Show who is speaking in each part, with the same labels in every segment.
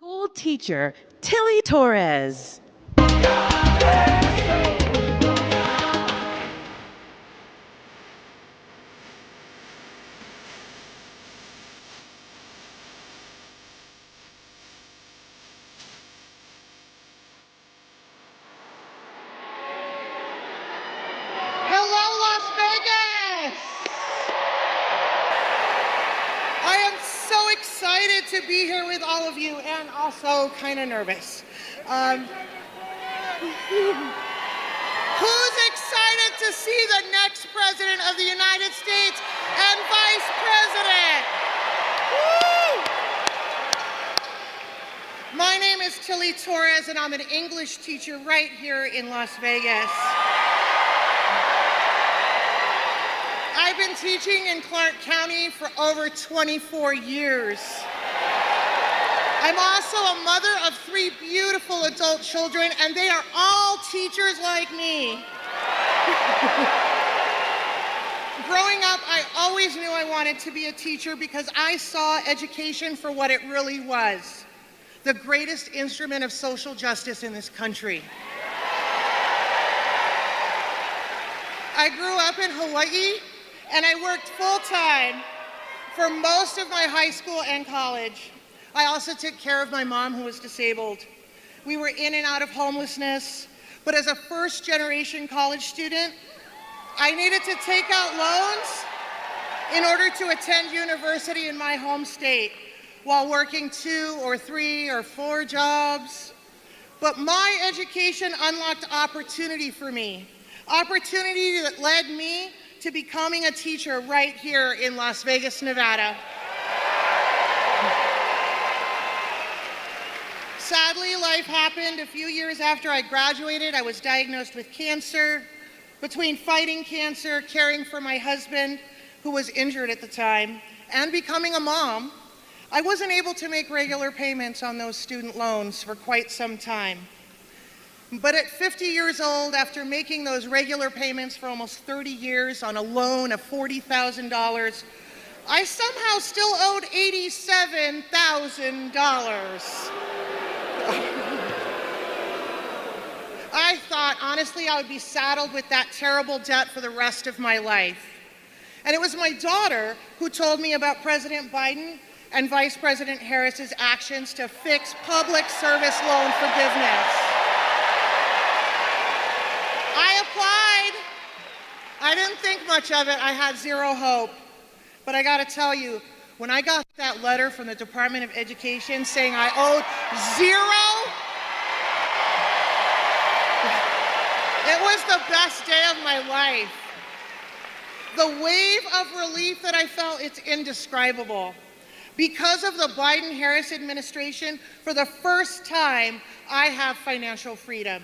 Speaker 1: School teacher Tilly Torres.
Speaker 2: Hello, Las Vegas! I am so excited to be here with all of you and also kind of nervous. Who's excited to see the next President of the United States and Vice President? Woo! My name is Tilly Torres and I'm an English teacher right here in Las Vegas. I've been teaching in Clark County for over 24 years. I'm also a mother of 3 beautiful adult children, and they are all teachers like me. Growing up, I always knew I wanted to be a teacher because I saw education for what it really was, the greatest instrument of social justice in this country. I grew up in Hawaii, and I worked full-time for most of my high school and college. I also took care of my mom, who was disabled. We were in and out of homelessness, but as a first-generation college student, I needed to take out loans in order to attend university in my home state while working 2 or 3 or 4 jobs. But my education unlocked opportunity for me, opportunity that led me to becoming a teacher right here in Las Vegas, Nevada. Sadly, life happened a few years after I graduated. I was diagnosed with cancer. Between fighting cancer, caring for my husband, who was injured at the time, and becoming a mom, I wasn't able to make regular payments on those student loans for quite some time. But at 50 years old, after making those regular payments for almost 30 years on a loan of $40,000, I somehow still owed $87,000. I thought, honestly, I would be saddled with that terrible debt for the rest of my life. And it was my daughter who told me about President Biden and Vice President Harris's actions to fix public service loan forgiveness. I applied. I didn't think much of it. I had zero hope. But I gotta tell you, when I got that letter from the Department of Education saying I owed zero, it was the best day of my life. The wave of relief that I felt, it's indescribable. Because of the Biden-Harris administration, for the first time, I have financial freedom.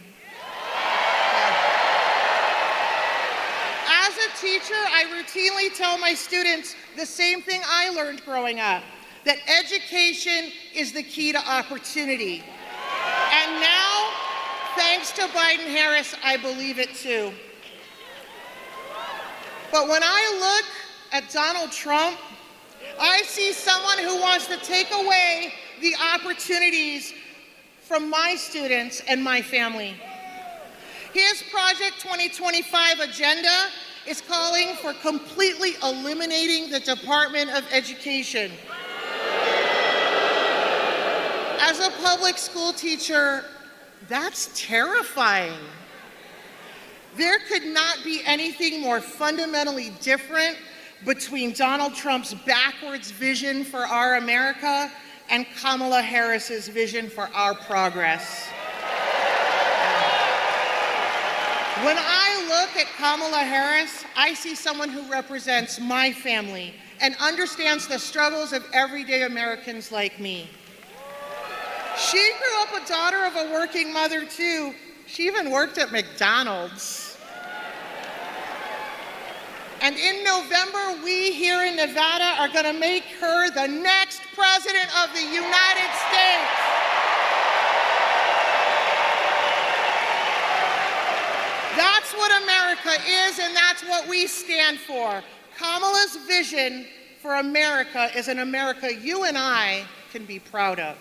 Speaker 2: As a teacher, I routinely tell my students the same thing I learned growing up, that education is the key to opportunity. And now, thanks to Biden-Harris, I believe it too. But when I look at Donald Trump, I see someone who wants to take away the opportunities from my students and my family. His Project 2025 agenda is calling for completely eliminating the Department of Education. As a public school teacher, that's terrifying. There could not be anything more fundamentally different between Donald Trump's backwards vision for our America and Kamala Harris's vision for our progress. When I look at Kamala Harris, I see someone who represents my family and understands the struggles of everyday Americans like me. She grew up a daughter of a working mother too. She even worked at McDonald's. And in November, we here in Nevada are gonna make her the next President of the United States. That's what America is, and that's what we stand for. Kamala's vision for America is an America you and I can be proud of.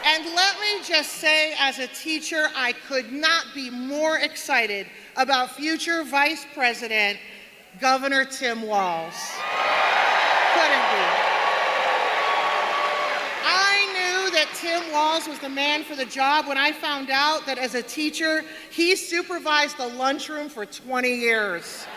Speaker 2: And let me just say, as a teacher, I could not be more excited about future Vice President Governor Tim Walz. Couldn't be. I knew that Tim Walz was the man for the job when I found out that as a teacher, he supervised the lunchroom for 20 years.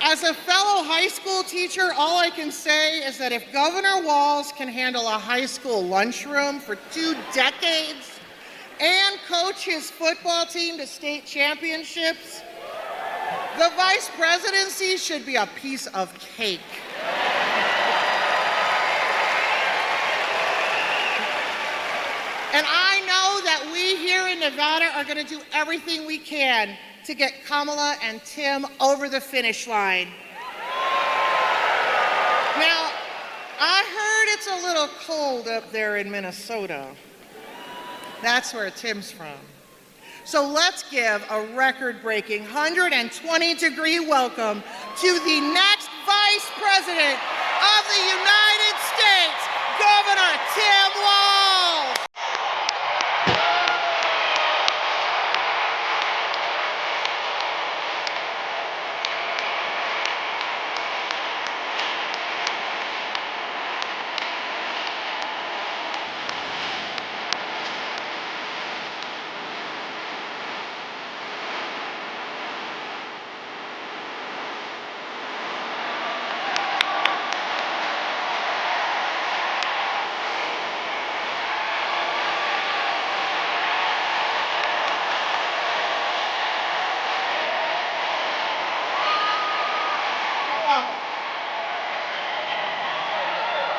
Speaker 2: As a fellow high school teacher, all I can say is that if Governor Walz can handle a high school lunchroom for 2 decades and coach his football team to state championships, the vice presidency should be a piece of cake. And I know that we here in Nevada are going to do everything we can to get Kamala and Tim over the finish line. Now, I heard it's a little cold up there in Minnesota. That's where Tim's from. So let's give a record-breaking 120-degree welcome to the next Vice President of the United States, Governor Tim Walz.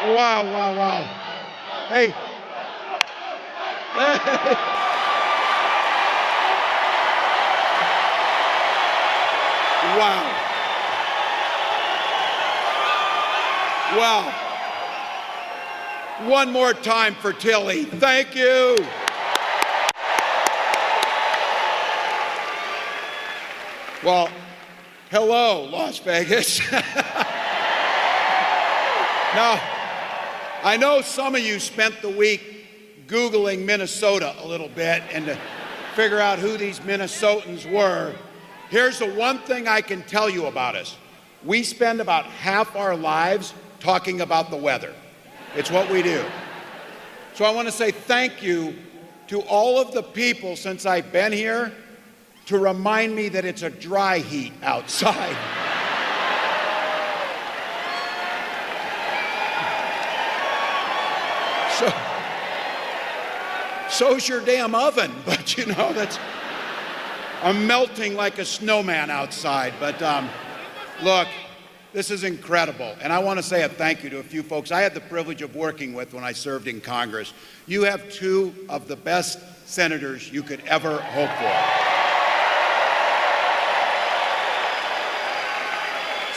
Speaker 3: Wow, wow, wow. Hey. Wow. Wow. One more time for Tilly. Thank you. Well, hello, Las Vegas. Now, I know some of you spent the week Googling Minnesota a little bit and to figure out who these Minnesotans were. Here's the one thing I can tell you about us. We spend about half our lives talking about the weather. It's what we do. So I want to say thank you to all of the people since I've been here to remind me that it's a dry heat outside. So's your damn oven, but you know, I'm melting like a snowman outside. But look, this is incredible. And I want to say a thank you to a few folks I had the privilege of working with when I served in Congress. You have 2 of the best senators you could ever hope for.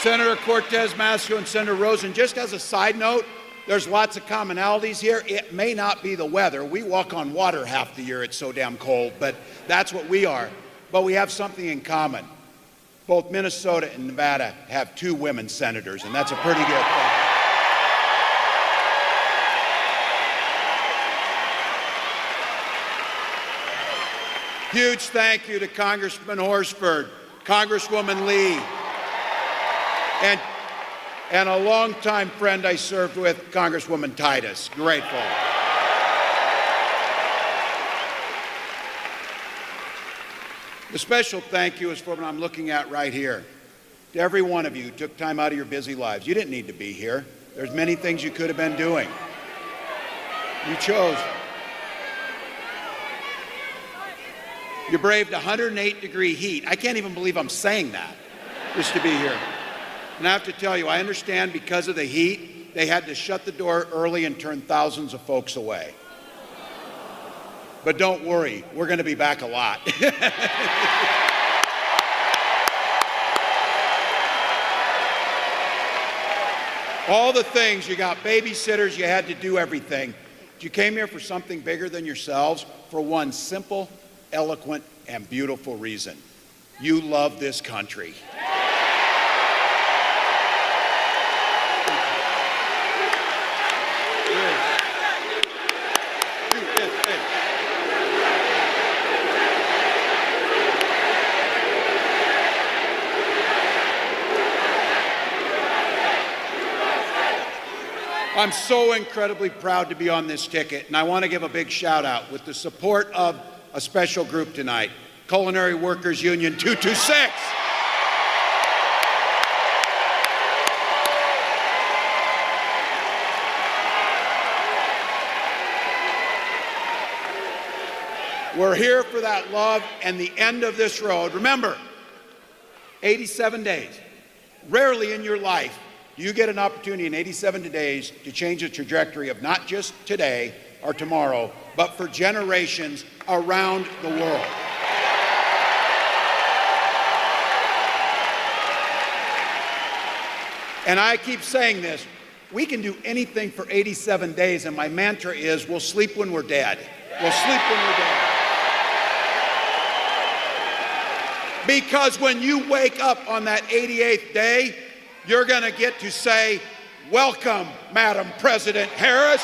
Speaker 3: Senator Cortez Masto and Senator Rosen, just as a side note, there's lots of commonalities here. It may not be the weather. We walk on water half the year. It's so damn cold, but that's what we are. But we have something in common. Both Minnesota and Nevada have 2 women senators, and that's a pretty good thing. Huge thank you to Congressman Horsford, Congresswoman Lee, and a longtime friend I served with, Congresswoman Titus. Grateful. The special thank you is for what I'm looking at right here. To every one of you who took time out of your busy lives. You didn't need to be here. There's many things you could have been doing. You chose. You braved 108-degree heat. I can't even believe I'm saying that, just to be here. And I have to tell you, I understand because of the heat, they had to shut the door early and turn thousands of folks away. But don't worry, we're going to be back a lot. All the things, you got babysitters, you had to do everything. You came here for something bigger than yourselves for one simple, eloquent, and beautiful reason. You love this country. I'm so incredibly proud to be on this ticket, and I want to give a big shout out with the support of a special group tonight, Culinary Workers Union 226. We're here for that love and the end of this road. Remember, 87 days. Rarely in your life do you get an opportunity in 87 days to change the trajectory of not just today or tomorrow, but for generations around the world. And I keep saying this, we can do anything for 87 days, and my mantra is, we'll sleep when we're dead. We'll sleep when we're dead. Because when you wake up on that 88th day, you're going to get to say, welcome, Madam President Harris.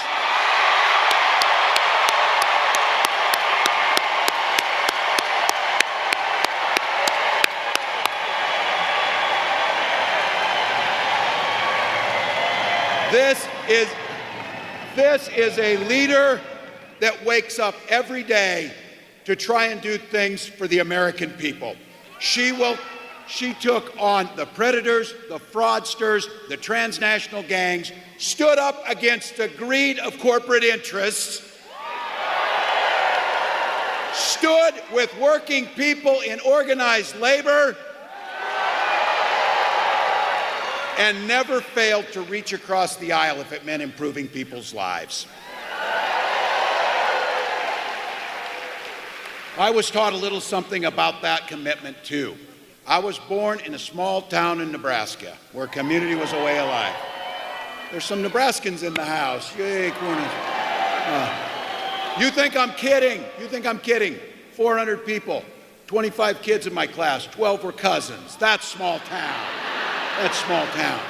Speaker 3: This is a leader that wakes up every day to try and do things for the American people. She took on the predators, the fraudsters, the transnational gangs, stood up against the greed of corporate interests, stood with working people in organized labor, and never failed to reach across the aisle if it meant improving people's lives. I was taught a little something about that commitment, too. I was born in a small town in Nebraska where community was a way of life. There's some Nebraskans in the house. Yay, corners. You think I'm kidding? You think I'm kidding? 400 people, 25 kids in my class, 12 were cousins. That's small town. That's small town.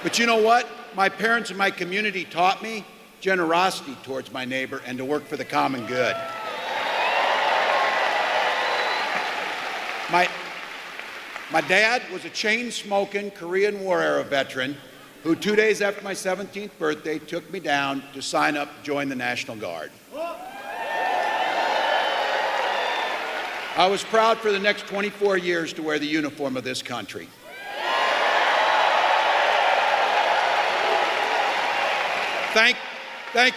Speaker 3: But you know what? My parents and my community taught me generosity towards my neighbor and to work for the common good. My dad was a chain-smoking Korean War era veteran who 2 days after my 17th birthday took me down to sign up to join the National Guard. I was proud for the next 24 years to wear the uniform of this country. Thank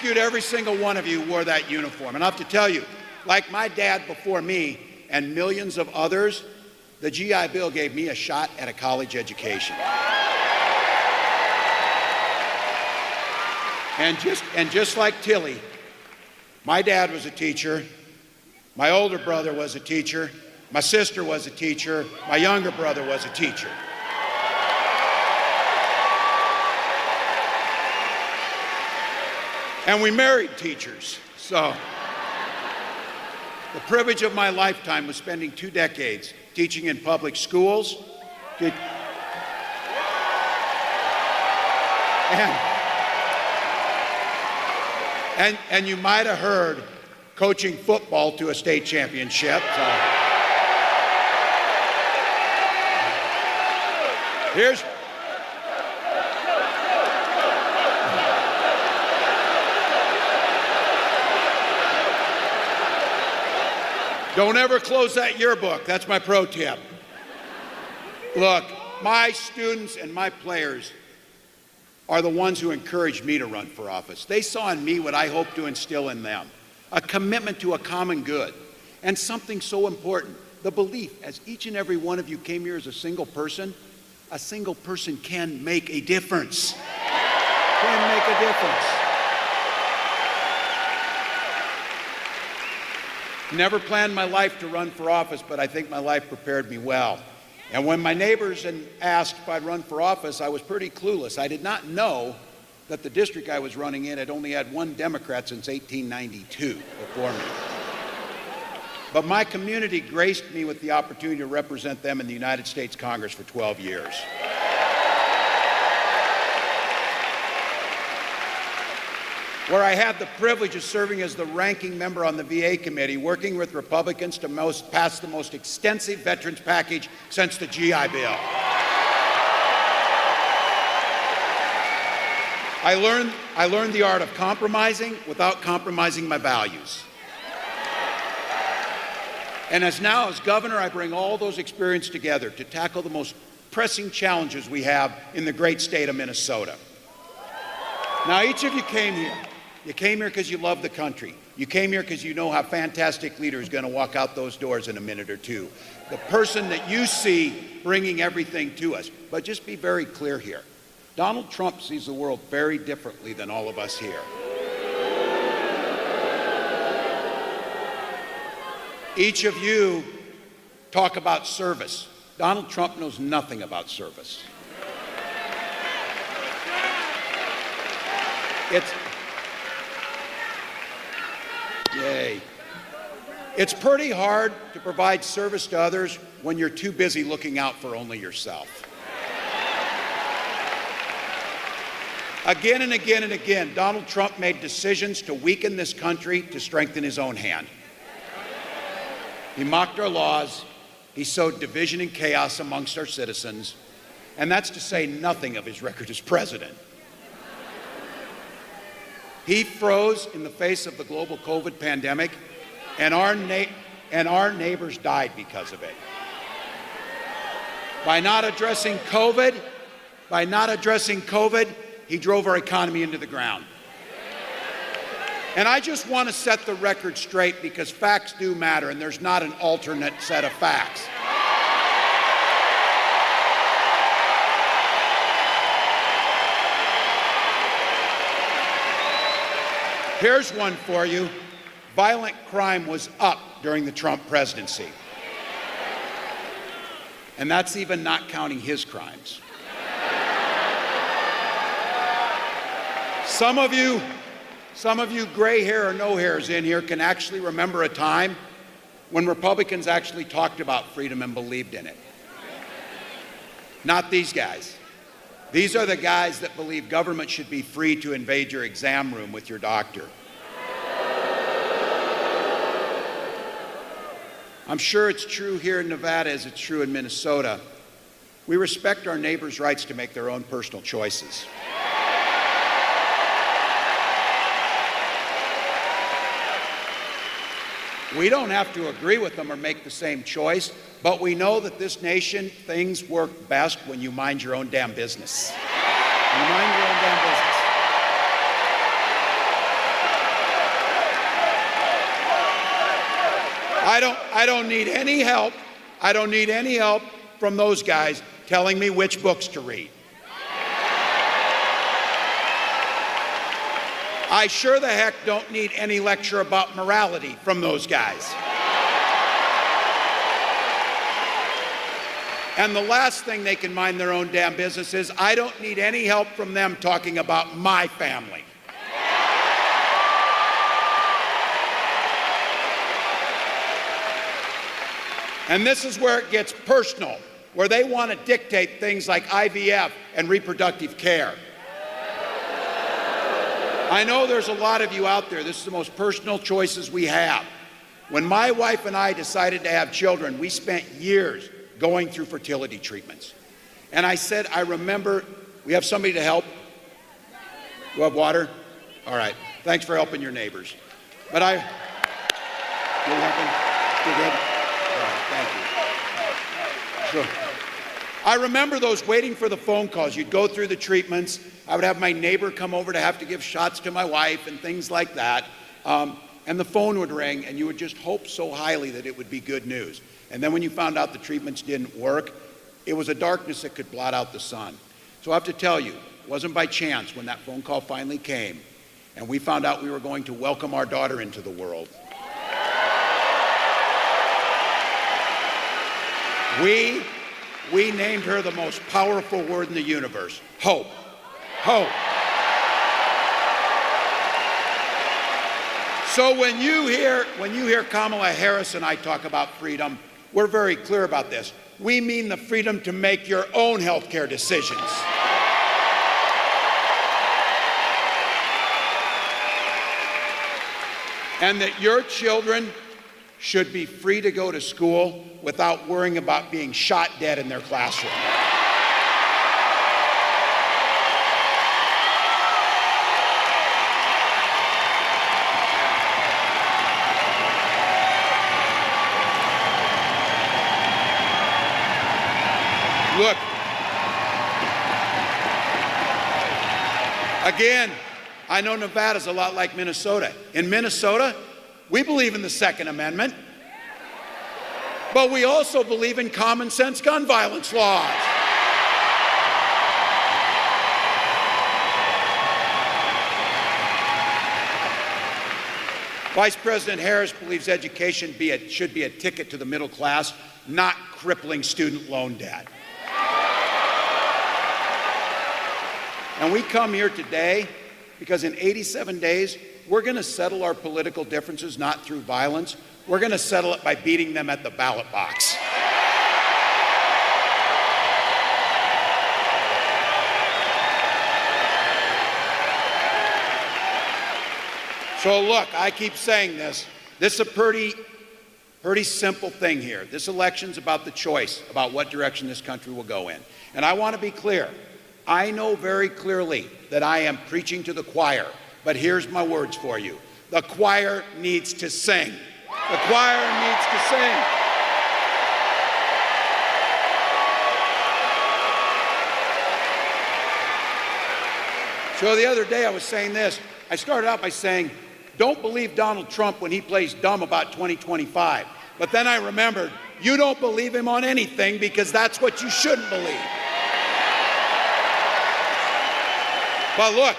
Speaker 3: you to every single one of you who wore that uniform. And I have to tell you, like my dad before me and millions of others, the GI Bill gave me a shot at a college education. And just like Tilly, my dad was a teacher, my older brother was a teacher, my sister was a teacher, my younger brother was a teacher. And we married teachers, so the privilege of my lifetime was spending 2 decades teaching in public schools. And you might have heard coaching football to a state championship. Don't ever close that yearbook. That's my pro tip. Look, my students and my players are the ones who encouraged me to run for office. They saw in me what I hope to instill in them, a commitment to a common good, and something so important, the belief, as each and every one of you came here as a single person can make a difference. Can make a difference. Never planned my life to run for office, but I think my life prepared me well. And when my neighbors asked if I'd run for office, I was pretty clueless. I did not know that the district I was running in had only had one Democrat since 1892 before me. But my community graced me with the opportunity to represent them in the United States Congress for 12 years. Where I had the privilege of serving as the ranking member on the VA committee, working with Republicans to pass the most extensive veterans package since the GI Bill. I learned the art of compromising without compromising my values. And as governor, I bring all those experiences together to tackle the most pressing challenges we have in the great state of Minnesota. Now, each of you came here. You came here because you love the country. You came here because you know how fantastic leader is going to walk out those doors in a minute or two. The person that you see bringing everything to us. But just be very clear here. Donald Trump sees the world very differently than all of us here. Each of you talk about service. Donald Trump knows nothing about service. It's pretty hard to provide service to others when you're too busy looking out for only yourself. Again and again and again, Donald Trump made decisions to weaken this country to strengthen his own hand. He mocked our laws, he sowed division and chaos amongst our citizens, and that's to say nothing of his record as president. He froze in the face of the global COVID pandemic, and our neighbors died because of it. By not addressing COVID, he drove our economy into the ground. And I just want to set the record straight because facts do matter, and there's not an alternate set of facts. Here's one for you. Violent crime was up during the Trump presidency. And that's even not counting his crimes. Some of you gray hair or no hairs in here can actually remember a time when Republicans actually talked about freedom and believed in it. Not these guys. These are the guys that believe government should be free to invade your exam room with your doctor. I'm sure it's true here in Nevada as it's true in Minnesota. We respect our neighbors' rights to make their own personal choices. We don't have to agree with them or make the same choice, but we know that this nation, things work best when you mind your own damn business. You mind your own damn business. I don't need any help. I don't need any help from those guys telling me which books to read. I sure the heck don't need any lecture about morality from those guys. And the last thing they can mind their own damn business is I don't need any help from them talking about my family. And this is where it gets personal, where they want to dictate things like IVF and reproductive care. I know there's a lot of you out there, this is the most personal choices we have. When my wife and I decided to have children, we spent years going through fertility treatments. And I said, I remember, we have somebody to help? You have water? All right, thanks for helping your neighbors. But you're helping? You're good? All right, thank you. Sure. I remember those waiting for the phone calls. You'd go through the treatments. I would have my neighbor come over to have to give shots to my wife and things like that. And the phone would ring, and you would just hope so highly that it would be good news. And then when you found out the treatments didn't work, it was a darkness that could blot out the sun. So I have to tell you, it wasn't by chance when that phone call finally came, and we found out we were going to welcome our daughter into the world. We named her the most powerful word in the universe, hope. Hope. So when you hear Kamala Harris and I talk about freedom, we're very clear about this. We mean the freedom to make your own health care decisions. And that your children should be free to go to school without worrying about being shot dead in their classroom. Again, I know Nevada's a lot like Minnesota. In Minnesota, we believe in the Second Amendment, but we also believe in common sense gun violence laws. Vice President Harris believes education should be a ticket to the middle class, not crippling student loan debt. And we come here today because in 87 days, we're going to settle our political differences not through violence. We're going to settle it by beating them at the ballot box. So look, I keep saying this. This is a pretty simple thing here. This election's about the choice, about what direction this country will go in. And I want to be clear. I know very clearly that I am preaching to the choir, but here's my words for you. The choir needs to sing. The choir needs to sing. So the other day I was saying this. I started out by saying, don't believe Donald Trump when he plays dumb about 2025. But then I remembered, you don't believe him on anything because that's what you shouldn't believe. But look,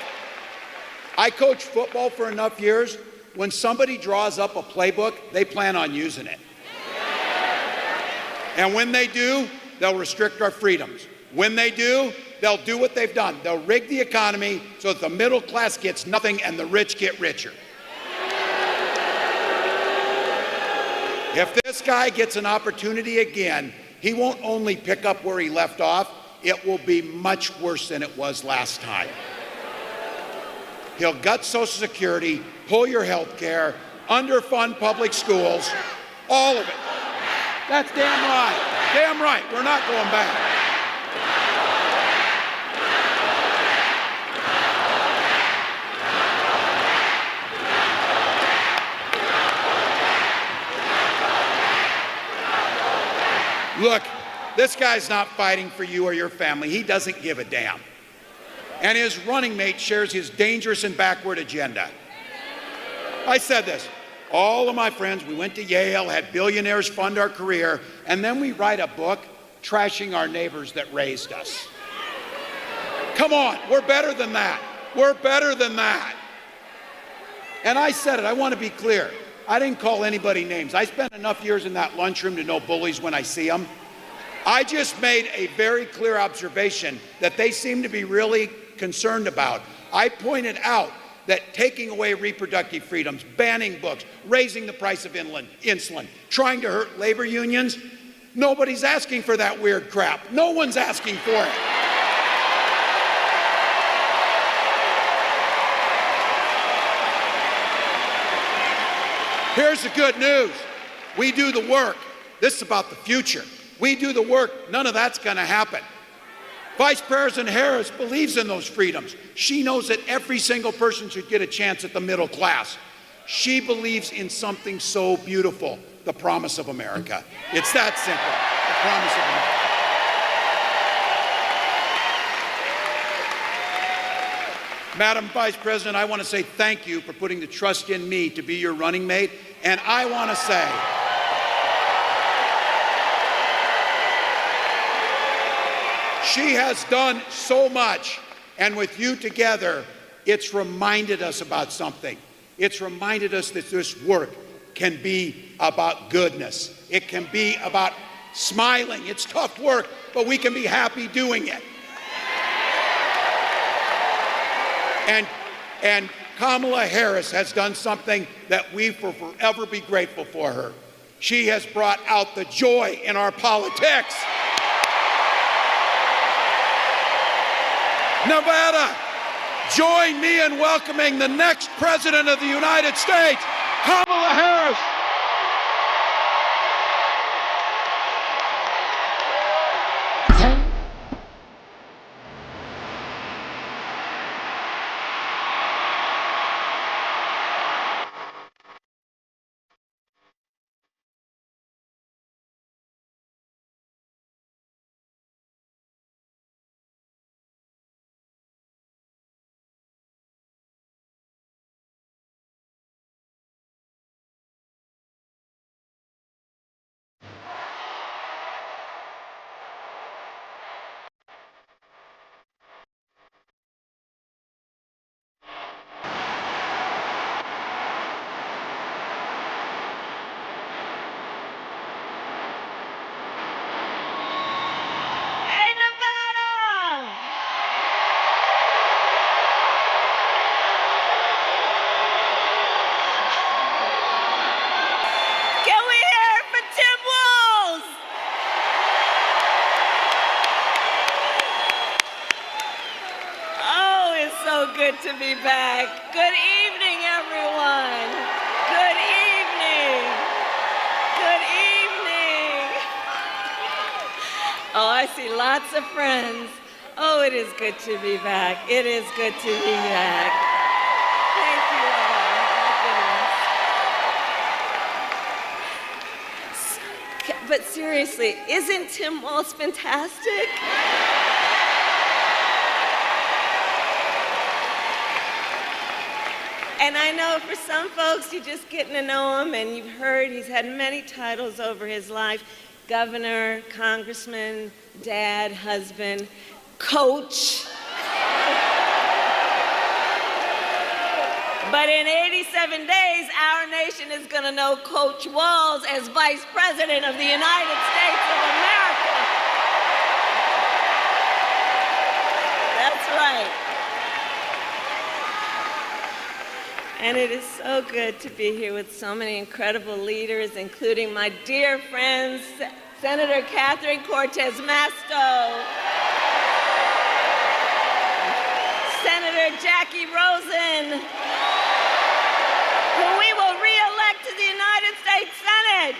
Speaker 3: I coached football for enough years. When somebody draws up a playbook, they plan on using it. And when they do, they'll restrict our freedoms. When they do, they'll do what they've done. They'll rig the economy so that the middle class gets nothing and the rich get richer. If this guy gets an opportunity again, he won't only pick up where he left off, it will be much worse than it was last time. He'll gut Social Security, pull your health care, underfund public schools, all of it. That's damn right. Damn right. We're not going back. Look, this guy's not fighting for you or your family. He doesn't give a damn. And his running mate shares his dangerous and backward agenda. I said this. All of my friends, we went to Yale, had billionaires fund our career, and then we write a book trashing our neighbors that raised us. Come on, we're better than that. We're better than that. And I said it, I want to be clear. I didn't call anybody names. I spent enough years in that lunchroom to know bullies when I see them. I just made a very clear observation that they seem to be really concerned about. I pointed out that taking away reproductive freedoms, banning books, raising the price of insulin, trying to hurt labor unions, nobody's asking for that weird crap. No one's asking for it. Here's the good news. We do the work. This is about the future. We do the work. None of that's going to happen. Vice President Harris believes in those freedoms. She knows that every single person should get a chance at the middle class. She believes in something so beautiful, the promise of America. It's that simple, the promise of America. Madam Vice President, I want to say thank you for putting the trust in me to be your running mate. And I want to say, she has done so much, and with you together, it's reminded us about something. It's reminded us that this work can be about goodness. It can be about smiling. It's tough work, but we can be happy doing it. And Kamala Harris has done something that we will forever be grateful for her. She has brought out the joy in our politics. Nevada, join me in welcoming the next President of the United States, Kamala Harris.
Speaker 4: so good to be back. Good evening, everyone. Good evening. Good evening. Oh, I see lots of friends. Oh, it is good to be back. It is good to be back. Thank you all. My goodness. But seriously, isn't Tim Walz fantastic? And I know for some folks, you're just getting to know him, and you've heard he's had many titles over his life: governor, congressman, dad, husband, coach. But in 87 days, our nation is going to know Coach Walz as Vice President of the United States of America. That's right. And it is so good to be here with so many incredible leaders, including my dear friends, Senator Catherine Cortez Masto, Senator Jackie Rosen, who we will re-elect to the United States Senate.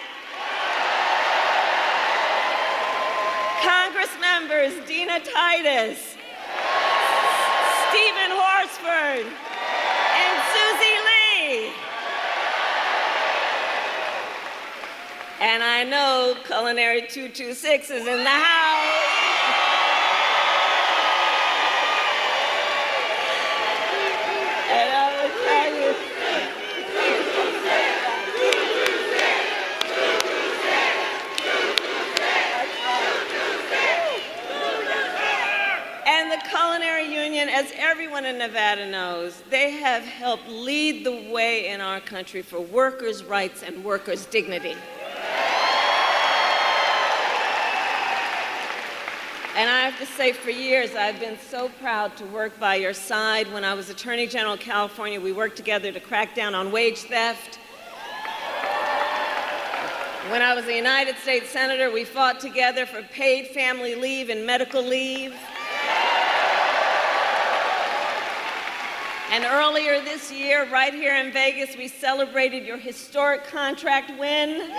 Speaker 4: Congress members Dina Titus, Stephen Horsford, and Susie Lee. And I know Culinary 226 is in the house. And I will tell you, and the Culinary Union, as everyone in Nevada knows, they have helped lead the way in our country for workers' rights and workers' dignity. And I have to say, for years, I've been so proud to work by your side. When I was Attorney General of California, we worked together to crack down on wage theft. When I was a United States Senator, we fought together for paid family leave and medical leave. And earlier this year, right here in Vegas, we celebrated your historic contract win.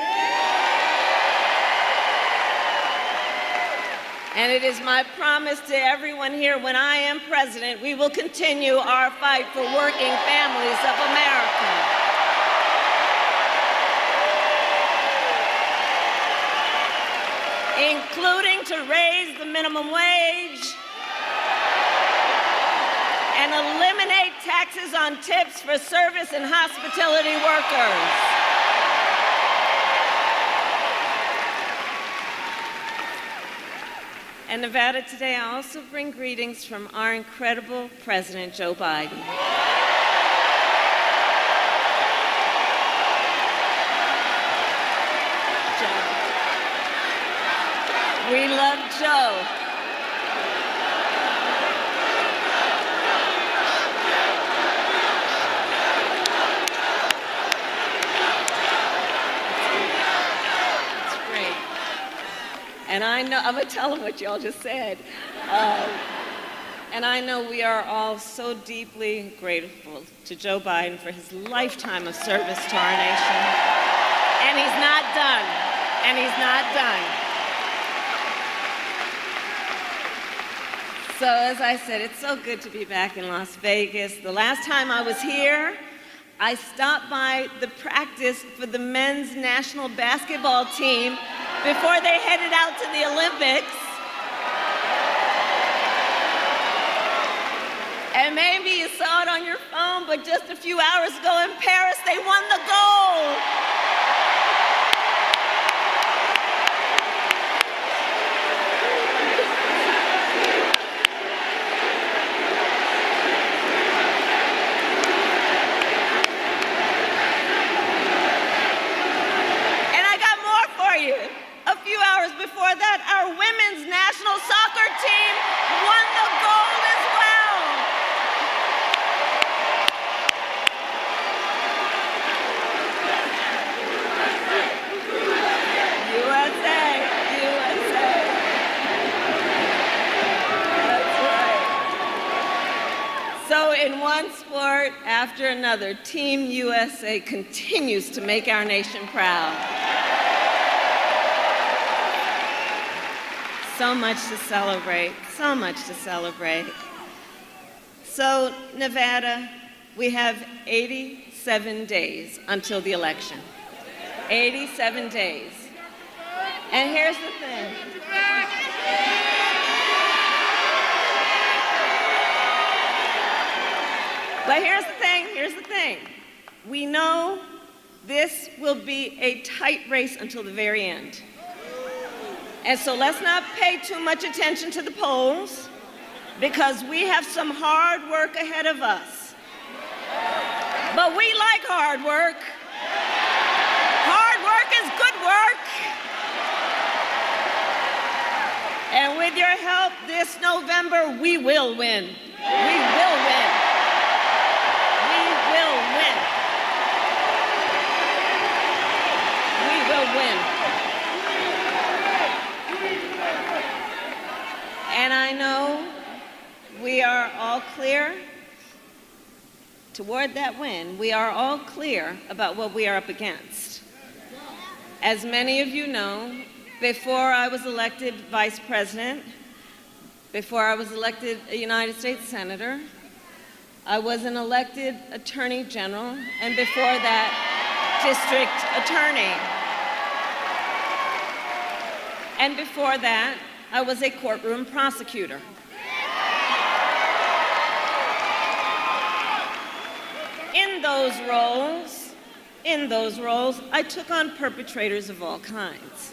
Speaker 4: And it is my promise to everyone here, when I am president, we will continue our fight for working families of America. Including to raise the minimum wage and eliminate taxes on tips for service and hospitality workers. And Nevada, today I also bring greetings from our incredible President Joe Biden. Joe. We love Joe. And I know, I'm going to tell them what y'all just said. And I know we are all so deeply grateful to Joe Biden for his lifetime of service to our nation. And he's not done. And he's not done. So as I said, it's so good to be back in Las Vegas. The last time I was here, I stopped by the practice for the men's national basketball team before they headed out to the Olympics. And maybe you saw it on your phone, but just a few hours ago in Paris, they won the gold. Before that, our women's national soccer team won the gold as well. in one sport after another, Team USA continues to make our nation proud. So much to celebrate, so much to celebrate. So, Nevada, we have 87 days until the election. 87 days. And here's the thing. But here's the thing. We know this will be a tight race until the very end. And so let's not pay too much attention to the polls, because we have some hard work ahead of us. But we like hard work. Hard work is good work. And with your help this November, we will win. We will win. We will win. We will win. And I know we are all clear toward that win. We are all clear about what we are up against. As many of you know, before I was elected vice president, before I was elected a United States senator, I was an elected attorney general, and before that, district attorney. And before that, I was a courtroom prosecutor. In those roles, I took on perpetrators of all kinds.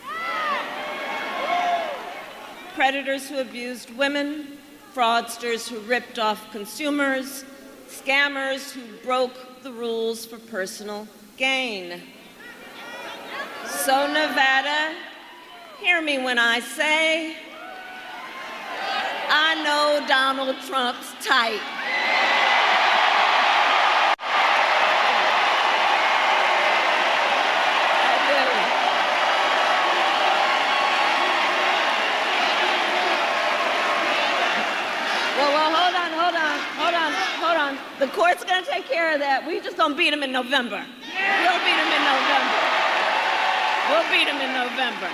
Speaker 4: Predators who abused women, fraudsters who ripped off consumers, scammers who broke the rules for personal gain. So Nevada, hear me when I say, I know Donald Trump's type. Hold on. The court's gonna take care of that. We just gonna beat him in November. We'll beat him in November. We'll beat him in November.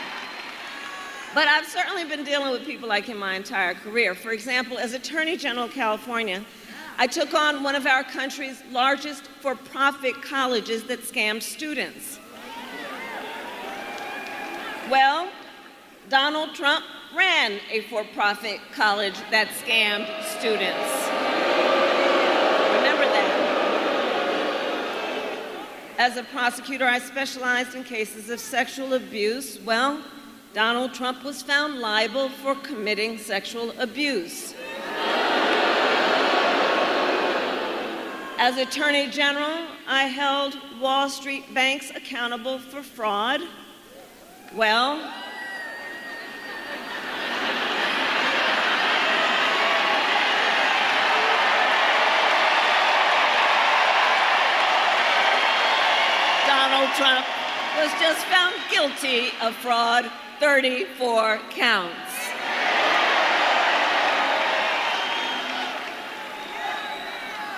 Speaker 4: But I've certainly been dealing with people like him my entire career. For example, as Attorney General of California, I took on one of our country's largest for-profit colleges that scammed students. Well, Donald Trump ran a for-profit college that scammed students. Remember that. As a prosecutor, I specialized in cases of sexual abuse. Well, Donald Trump was found liable for committing sexual abuse. As Attorney General, I held Wall Street banks accountable for fraud. Well, Donald Trump was just found guilty of fraud, 34 counts.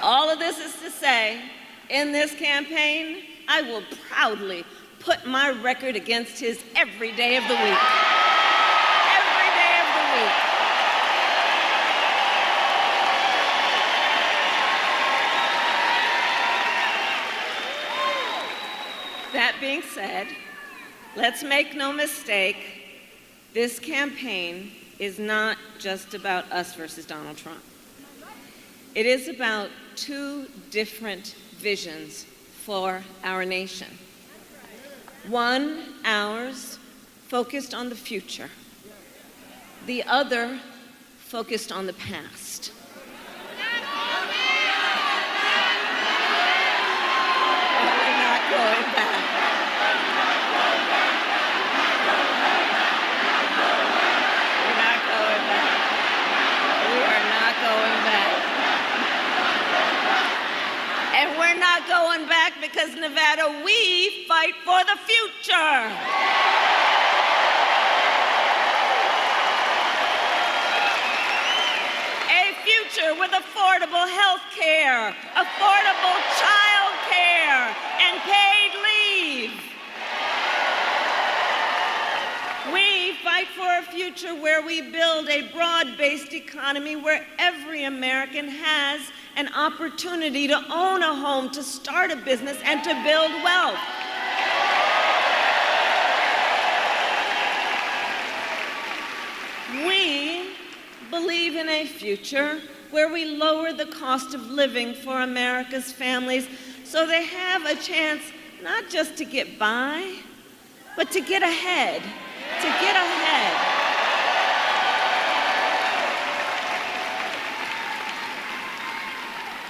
Speaker 4: All of this is to say, in this campaign, I will proudly put my record against his every day of the week. Every day of the week. That being said, let's make no mistake, this campaign is not just about us versus Donald Trump. It is about two different visions for our nation. One, ours, focused on the future. The other, focused on the past. We're not going back. We're not going back. We are not going back. And we're not going back because, Nevada, we fight for the future. A future future with affordable health care, affordable child care, and paid leave. We fight for a future where we build a broad-based economy where every American has an opportunity to own a home, to start a business, and to build wealth. We believe in a future where we lower the cost of living for America's families so they have a chance not just to get by, but to get ahead. To get ahead.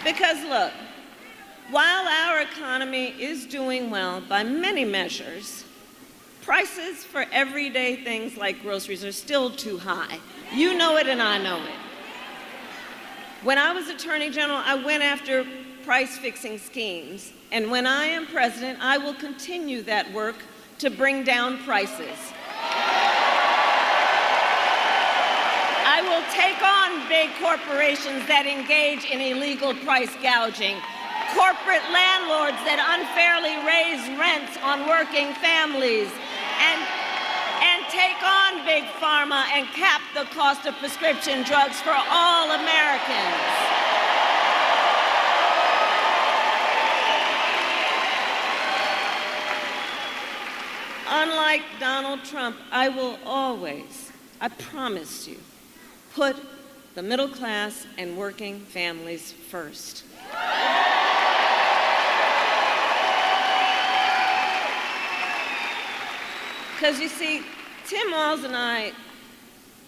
Speaker 4: Because look, while our economy is doing well by many measures, prices for everyday things like groceries are still too high. You know it and I know it. When I was Attorney General, I went after price-fixing schemes. And when I am president, I will continue that work to bring down prices. I will take on big corporations that engage in illegal price gouging, corporate landlords that unfairly raise rents on working families, and take on big pharma and cap the cost of prescription drugs for all Americans. Unlike Donald Trump, I will always, I promise you, put the middle class and working families first. Because you see, Tim Walz and I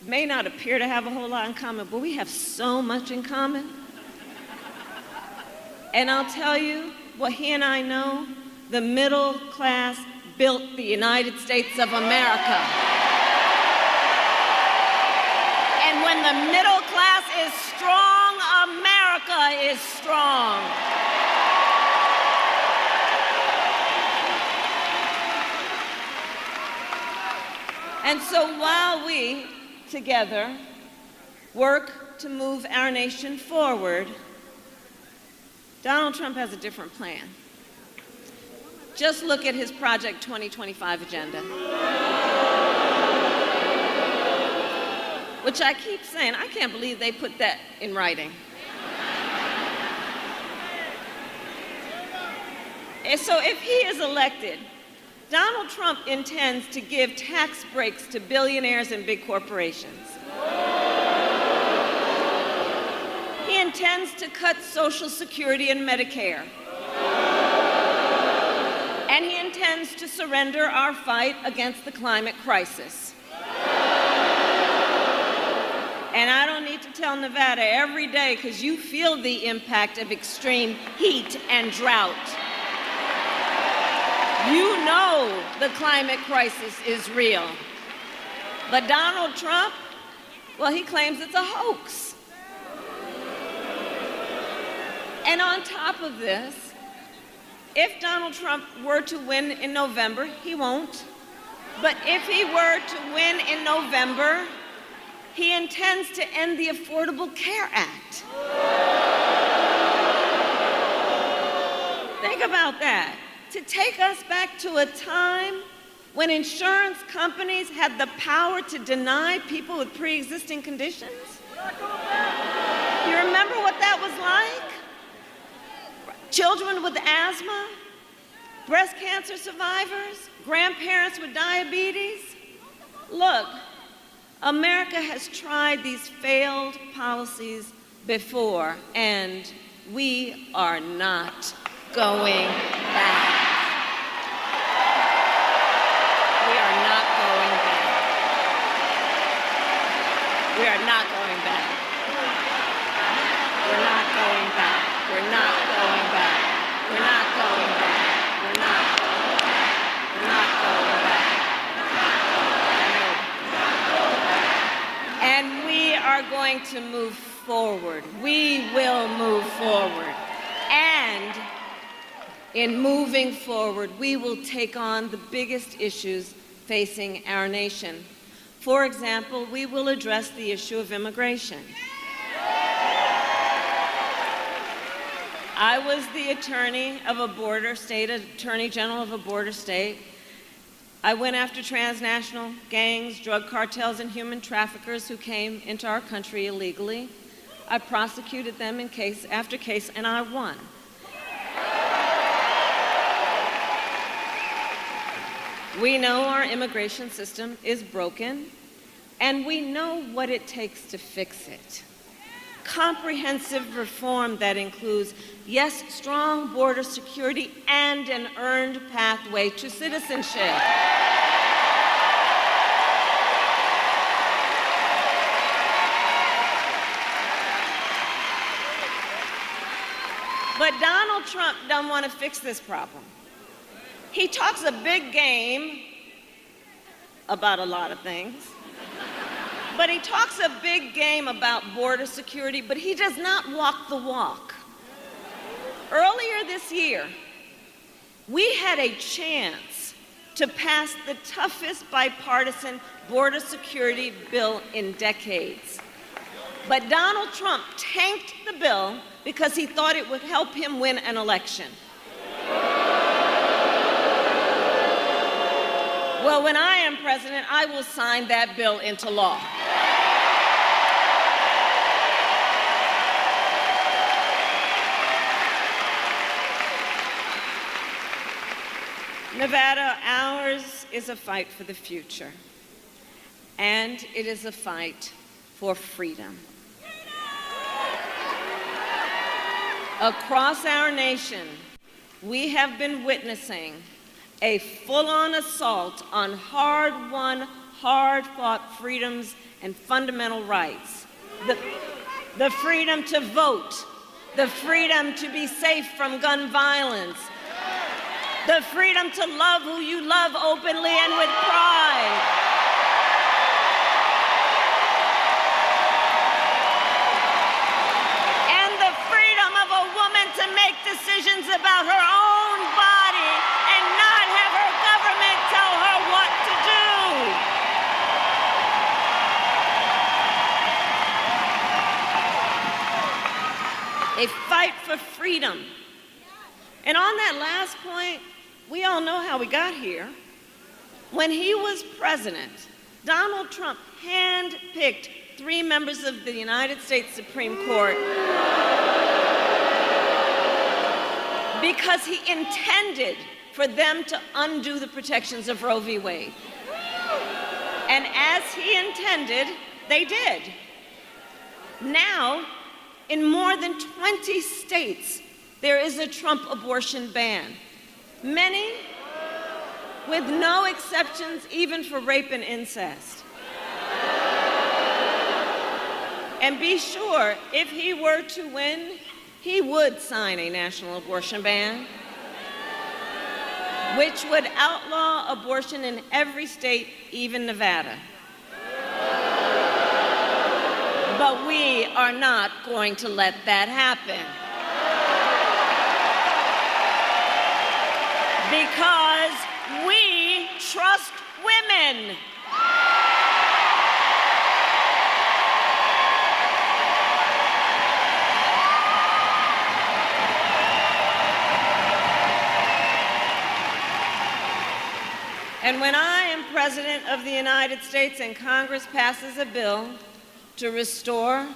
Speaker 4: may not appear to have a whole lot in common, but we have so much in common. And I'll tell you what he and I know, the middle class built the United States of America. And when the middle class is strong, America is strong. And so while we, together, work to move our nation forward, Donald Trump has a different plan. Just look at his Project 2025 agenda. Which I keep saying, I can't believe they put that in writing. And so if he is elected, Donald Trump intends to give tax breaks to billionaires and big corporations. He intends to cut Social Security and Medicare. And he intends to surrender our fight against the climate crisis. And I don't need to tell Nevada every day because you feel the impact of extreme heat and drought. You know the climate crisis is real. But Donald Trump, well, he claims it's a hoax. And on top of this, if Donald Trump were to win in November, he won't. But if he were to win in November, he intends to end the Affordable Care Act. Think about that. To take us back to a time when insurance companies had the power to deny people with pre-existing conditions? You remember what that was like? Children with asthma, breast cancer survivors, grandparents with diabetes. Look, America has tried these failed policies before, and we are not going back. We are not going back. We are not going back. We're not going back. We're not going back. We're not going back. We're not. We're not going back. And we are going to move forward. We will move forward. And in moving forward, we will take on the biggest issues facing our nation. For example, we will address the issue of immigration. I was the attorney of a border state, attorney general of a border state. I went after transnational gangs, drug cartels, and human traffickers who came into our country illegally. I prosecuted them in case after case, and I won. We know our immigration system is broken, and we know what it takes to fix it. Comprehensive reform that includes, yes, strong border security and an earned pathway to citizenship. But Donald Trump doesn't want to fix this problem. He talks a big game about a lot of things. But he talks a big game about border security, but he does not walk the walk. Earlier this year, we had a chance to pass the toughest bipartisan border security bill in decades. But Donald Trump tanked the bill because he thought it would help him win an election. Well, when I am president, I will sign that bill into law. Nevada, ours is a fight for the future, and it is a fight for freedom. Across our nation, we have been witnessing a full-on assault on hard-won, hard-fought freedoms and fundamental rights. The freedom to vote, the freedom to be safe from gun violence, the freedom to love who you love openly and with pride. And the freedom of a woman to make decisions about her own body and not have her government tell her what to do. A fight for freedom. And on that last point, we all know how we got here. When he was president, Donald Trump handpicked 3 members of the United States Supreme Court because he intended for them to undo the protections of Roe v. Wade. And as he intended, they did. Now, in more than 20 states, there is a Trump abortion ban. Many with no exceptions, even for rape and incest. And be sure, if he were to win, he would sign a national abortion ban, which would outlaw abortion in every state, even Nevada. But we are not going to let that happen. Because we trust women. And when I am President of the United States and Congress passes a bill to restore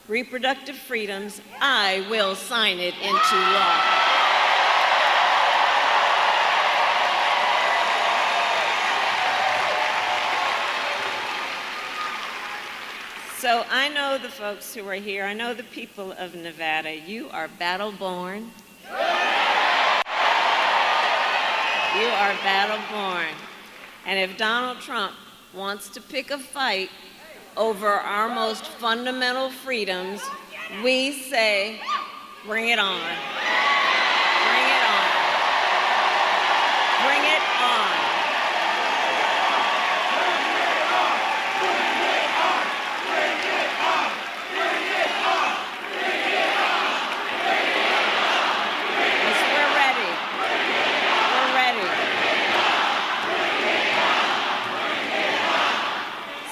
Speaker 4: reproductive freedoms, I will sign it into law. So I know the folks who are here. I know the people of Nevada. You are battle-born. You are battle-born. And if Donald Trump wants to pick a fight over our most fundamental freedoms, we say, bring it on. Bring it on. Bring it on.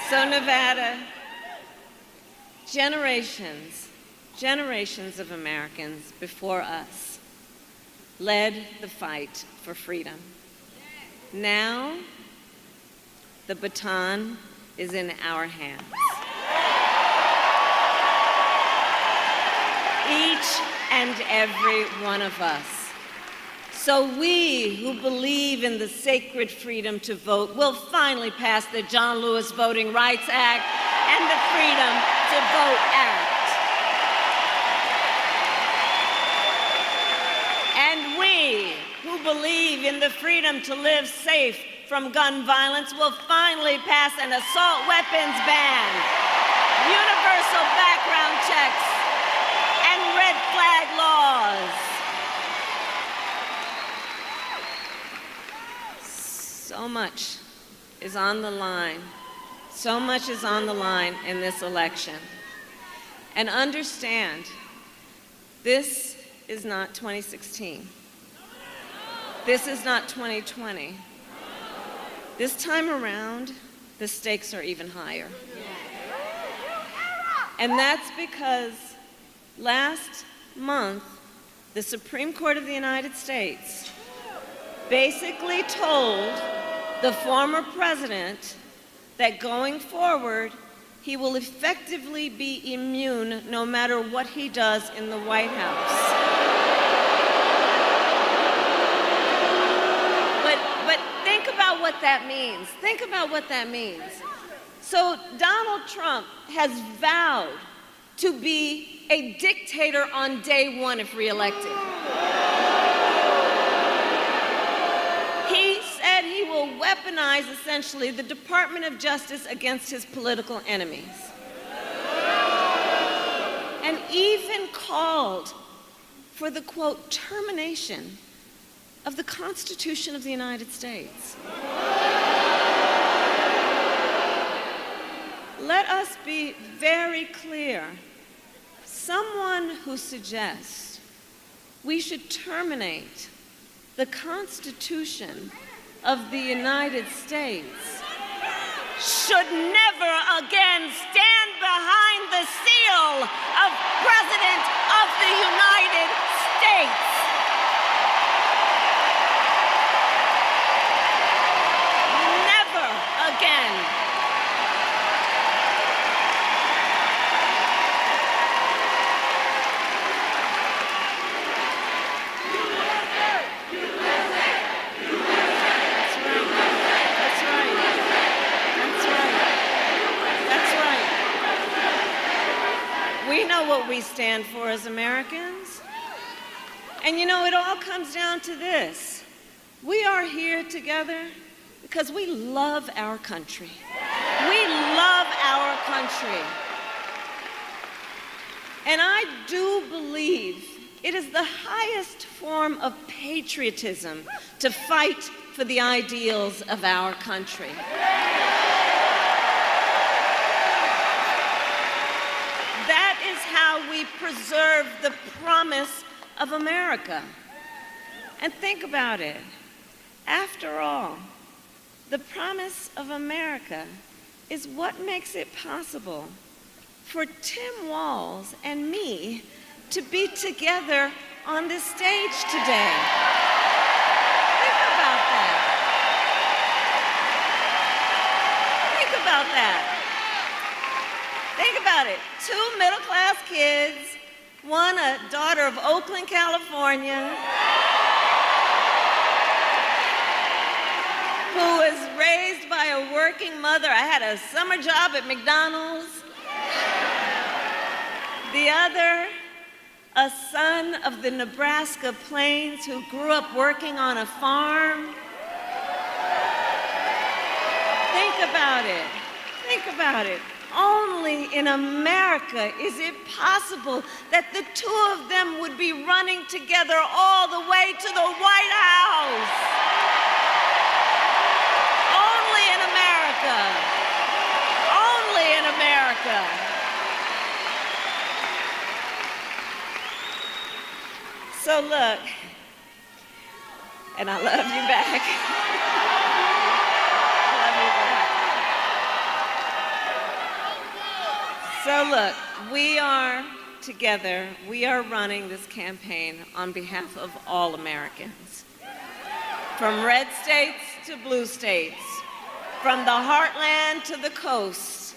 Speaker 4: So Nevada, generations generations of Americans before us led the fight for freedom. Now, the baton is in our hands. Each and every one of us. So we who believe in the sacred freedom to vote will finally pass the John Lewis Voting Rights Act and the Freedom to Vote Act. And we who believe in the freedom to live safe from gun violence will finally pass an assault weapons ban, universal background checks, and red flag laws. So much is on the line. So much is on the line in this election. And understand, this is not 2016. This is not 2020. This time around, the stakes are even higher. And that's because last month, the Supreme Court of the United States basically told the former president that going forward, he will effectively be immune no matter what he does in the White House. But think about what that means. Think about what that means. So Donald Trump has vowed to be a dictator on day one if reelected. He said he will weaponize, essentially, the Department of Justice against his political enemies. And even called for the, quote, termination of the Constitution of the United States. Let us be very clear. Someone who suggests we should terminate the Constitution of the United States should never again stand behind the seal of President of the United States. Never again. We know what we stand for as Americans. And you know, it all comes down to this. We are here together because we love our country. We love our country. And I do believe it is the highest form of patriotism to fight for the ideals of our country. That is how we preserve the promise of America. And think about it. After all, the promise of America is what makes it possible for Tim Walz and me to be together on this stage today. Think about that. Think about that. Think about it. 2 middle-class kids, one a daughter of Oakland, California, who was raised by a working mother. I had a summer job at McDonald's. The other, a son of the Nebraska plains who grew up working on a farm. Think about it. Think about it. Only in America is it possible that the two of them would be running together all the way to the White House. Only in America. Only in America. So look, and I love you back. I love you back. So look, we are together, we are running this campaign on behalf of all Americans. From red states to blue states, from the heartland to the coast.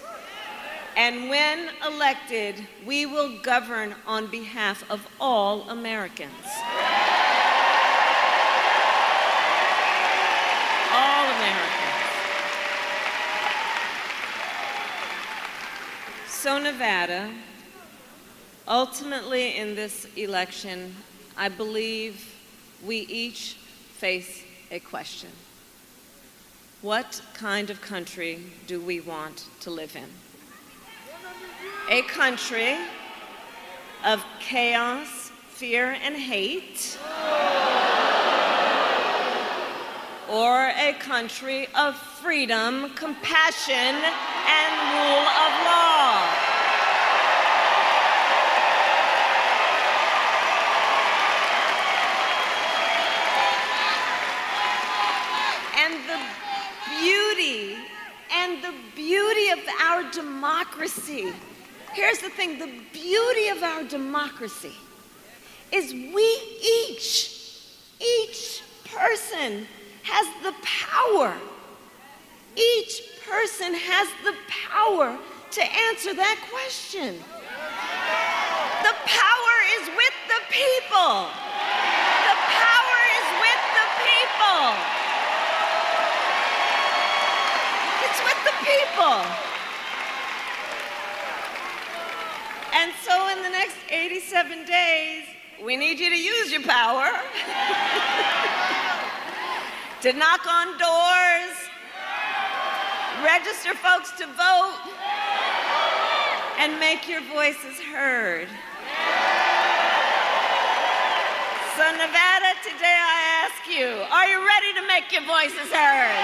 Speaker 4: And when elected, we will govern on behalf of all Americans. All Americans. So Nevada, ultimately in this election, I believe we each face a question. What kind of country do we want to live in? A country of chaos, fear, and hate, or a country of freedom, compassion, and rule of law? And the beauty of our democracy, here's the thing, the beauty of our democracy is we each person has the power. Each person has the power to answer that question. The power is with the people. The power is with the people. It's with the people. And so in the next 87 days, we need you to use your power to knock on doors, register folks to vote, and make your voices heard. So Nevada, today I ask you, are you ready to make your voices heard?